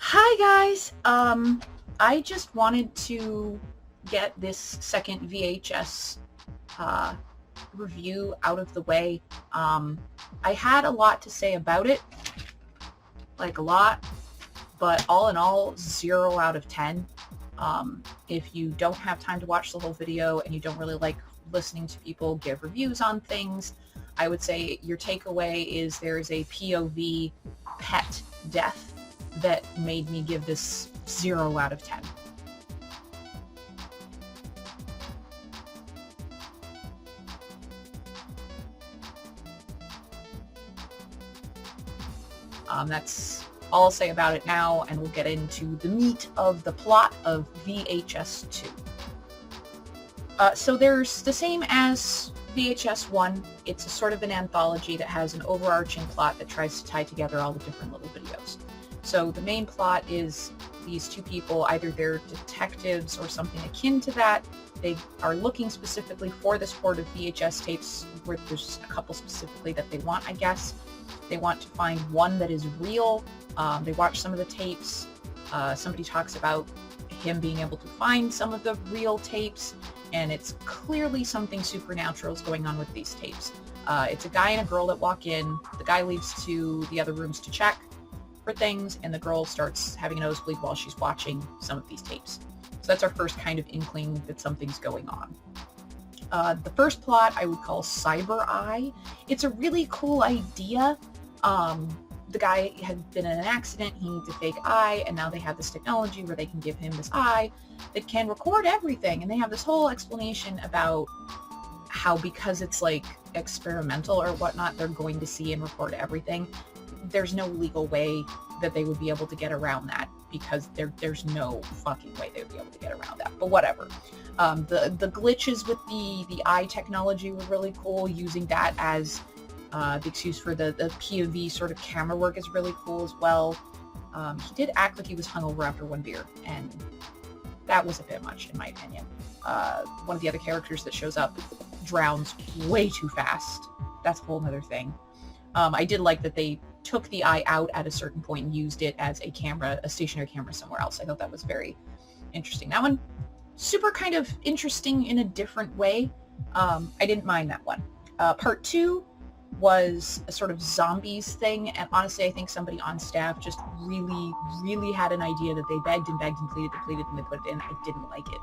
Hi guys. I just wanted to get this second VHS uh, review out of the way. I had a lot to say about it, like a lot, but all in all, 0 out of 10. If you don't have time to watch the whole video and you don't really like listening to people give reviews on things, I would say your takeaway is there is a POV pet death that made me give this 0 out of 10. That's all I'll say about it now, and we'll get into the meat of the plot of VHS 2. So there's the same as VHS 1. It's a sort of an anthology that has an overarching plot that tries to tie together all the different little videos. So the main plot is these two people, either they're detectives or something akin to that. They are looking specifically for this hoard of VHS tapes, where there's a couple specifically that they want, I guess. They want to find one that is real. They watch some of the tapes. Somebody talks about him being able to find some of the real tapes, and it's clearly something supernatural is going on with these tapes. It's a guy and a girl that walk in. The guy leaves to the other rooms to check for things, and the girl starts having a nosebleed while she's watching some of these tapes. So that's our first kind of inkling that something's going on. The first plot I would call Cyber Eye. It's a really cool idea. The guy had been in an accident, he needs a fake eye, and now they have this technology where they can give him this eye that can record everything, and they have this whole explanation about how, because it's like experimental or whatnot, they're going to see and record everything. There's no legal way that they would be able to get around that, because there's no fucking way they would be able to get around that, but whatever. The glitches with the eye technology were really cool. Using that as the excuse for the POV sort of camera work is really cool as well. He did act like he was hungover after one beer, and that was a bit much in my opinion. One of the other characters that shows up drowns way too fast. That's a whole other thing. I did like that they took the eye out at a certain point and used it as a stationary camera somewhere else. I thought that was very interesting. That one, super kind of interesting in a different way. I didn't mind that one. Part 2 was a sort of zombies thing, and honestly I think somebody on staff just really had an idea that they begged and pleaded and they put it in. I didn't like it.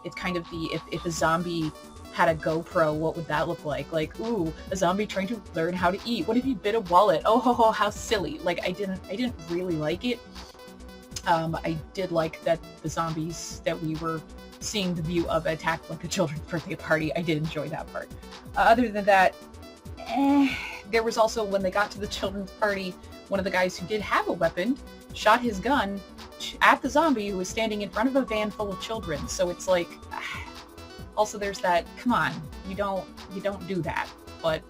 It's kind of the, if a zombie had a GoPro, what would that look like? Like, ooh, a zombie trying to learn how to eat. What if you bit a wallet? Oh ho ho, how silly. Like, I didn't really like it. I did like that the zombies that we were seeing the view of attacked like a children's birthday party. I did enjoy that part. Other than that, there was also, when they got to the children's party, one of the guys who did have a weapon shot his gun at the zombie who was standing in front of a van full of children. So it's like, also there's that, come on, you don't do that. But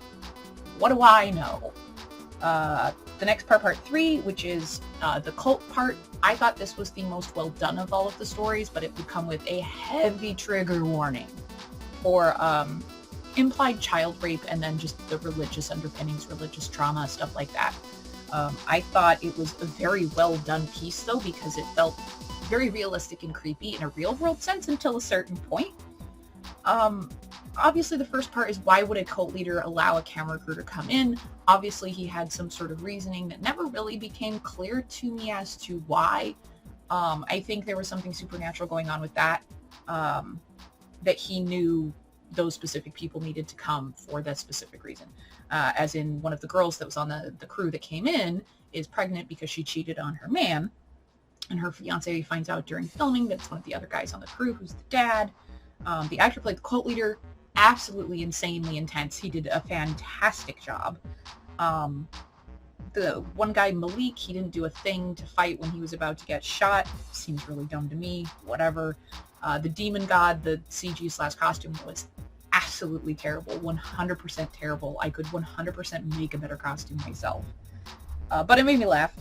what do I know? The next part 3, which is the cult part, I thought this was the most well done of all of the stories, but it would come with a heavy trigger warning for implied child rape, and then just the religious underpinnings, religious trauma, stuff like that. I thought it was a very well done piece though, because it felt very realistic and creepy in a real world sense until a certain point. Obviously the first part is, why would a cult leader allow a camera crew to come in? Obviously he had some sort of reasoning that never really became clear to me as to why. I think there was something supernatural going on with that, that he knew those specific people needed to come for that specific reason. As in, one of the girls that was on the crew that came in is pregnant because she cheated on her man, and her fiance finds out during filming that it's one of the other guys on the crew who's the dad. The actor played the cult leader, absolutely insanely intense. He did a fantastic job. The one guy, Malik, he didn't do a thing to fight when he was about to get shot. Seems really dumb to me, whatever. The demon god, the CG/costume was absolutely terrible, 100% terrible. I could 100% make a better costume myself. But it made me laugh.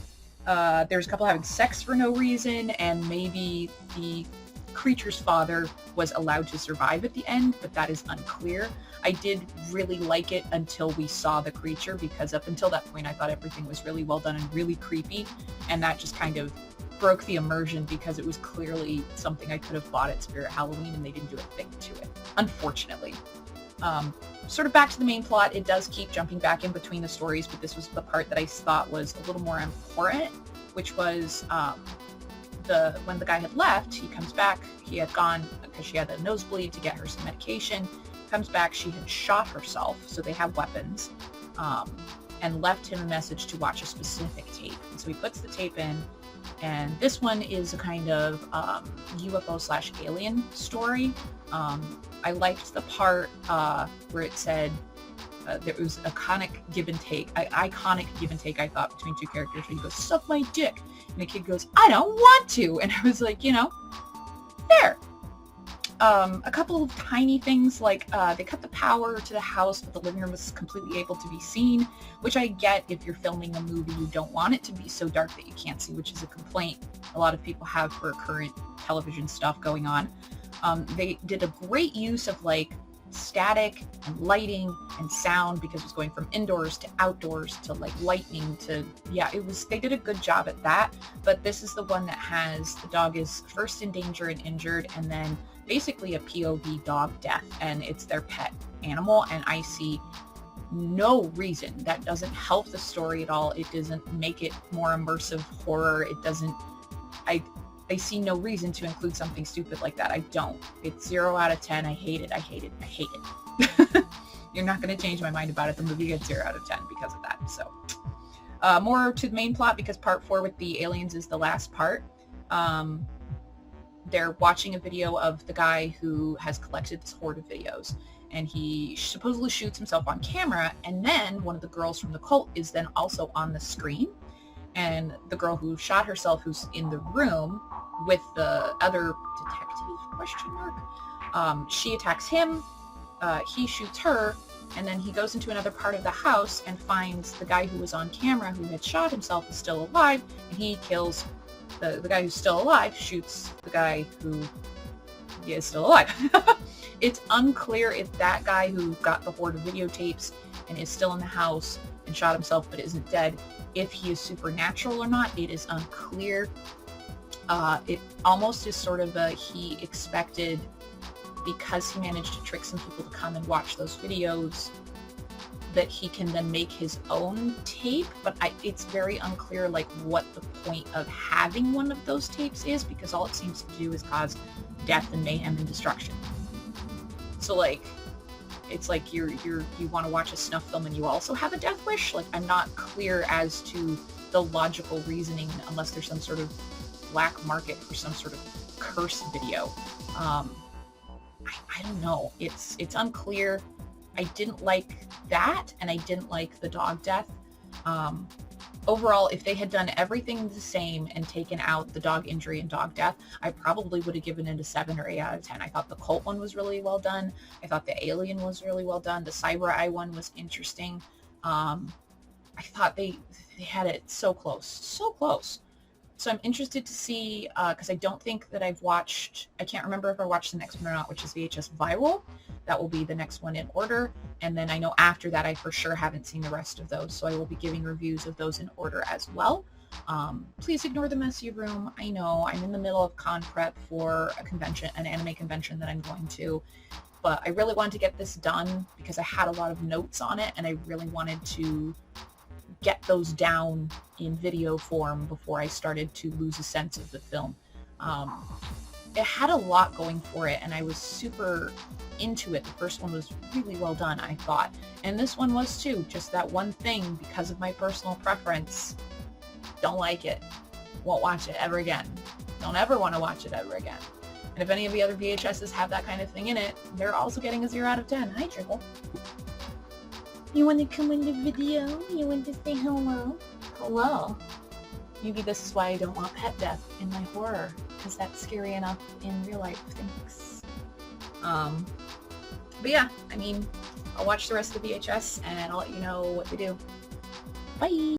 There's a couple having sex for no reason, and maybe the creature's father was allowed to survive at the end, but that is unclear. I did really like it until we saw the creature, because up until that point I thought everything was really well done and really creepy, and that just kind of broke the immersion because it was clearly something I could have bought at Spirit Halloween and they didn't do a thing to it, unfortunately. Sort of back to the main plot, it does keep jumping back in between the stories, but this was the part that I thought was a little more important, which was when the guy had left, he comes back, he had gone because she had a nosebleed to get her some medication, comes back, she had shot herself, so they have weapons, and left him a message to watch a specific tape. And so he puts the tape in, and this one is a kind of UFO/alien story. I liked the part where it said there was iconic give and take, I thought, between two characters, where he goes, "Suck my dick," and the kid goes, "I don't want to," and I was like, you know, fair. A couple of tiny things, like they cut the power to the house, but the living room was completely able to be seen, which I get. If you're filming a movie, you don't want it to be so dark that you can't see, which is a complaint a lot of people have for current television stuff going on. They did a great use of like static and lighting and sound, because it was going from indoors to outdoors to like lightning to, yeah, they did a good job at that. But this is the one that has the dog is first in danger and injured, and then basically a POV dog death, and it's their pet animal, and I see no reason. That doesn't help the story at all. It doesn't make it more immersive horror. It doesn't, I see no reason to include something stupid like that. I don't. It's 0 out of 10. I hate it. I hate it. I hate it. You're not going to change my mind about it. The movie gets 0 out of 10 because of that. So more to the main plot, because part 4 with the aliens is the last part. They're watching a video of the guy who has collected this horde of videos, and he supposedly shoots himself on camera, and then one of the girls from the cult is then also on the screen, and the girl who shot herself, who's in the room with the other detective, she attacks him, he shoots her, and then he goes into another part of the house and finds the guy who was on camera who had shot himself is still alive, and he kills the guy who's still alive, shoots the guy who is still alive. It's unclear if that guy who got the horde of videotapes and is still in the house and shot himself but isn't dead, if he is supernatural or not. It is unclear. It almost is sort of he expected, because he managed to trick some people to come and watch those videos, that he can then make his own tape, but it's very unclear like what the point of having one of those tapes is, because all it seems to do is cause death and mayhem and destruction. So like, it's like you want to watch a snuff film and you also have a death wish. Like, I'm not clear as to the logical reasoning, unless there's some sort of black market for some sort of curse video. I don't know. It's unclear. I didn't like that, and I didn't like the dog death. Overall, if they had done everything the same and taken out the dog injury and dog death, I probably would have given it a 7 or 8 out of 10. I thought the cult one was really well done. I thought the alien was really well done. The cyber eye one was interesting. I thought they had it so close, so close. So I'm interested to see, because I don't think that I can't remember if I watched the next one or not, which is VHS Viral. That will be the next one in order. And then I know after that, I for sure haven't seen the rest of those. So I will be giving reviews of those in order as well. Please ignore the messy room. I know I'm in the middle of con prep for a convention, an anime convention that I'm going to. But I really wanted to get this done because I had a lot of notes on it, and I really wanted to get those down in video form before I started to lose a sense of the film. It had a lot going for it, and I was super into it. The first one was really well done, I thought, and this one was too. Just that one thing, because of my personal preference, don't like it, won't watch it ever again, don't ever want to watch it ever again. And if any of the other VHSs have that kind of thing in it, they're also getting a 0 out of 10. Hi, Triple. You want to come in the video? You want to say hello? Hello. Maybe this is why I don't want pet death in my horror, because that's scary enough in real life. Thanks. But yeah, I mean, I'll watch the rest of the VHS and I'll let you know what to do. Bye!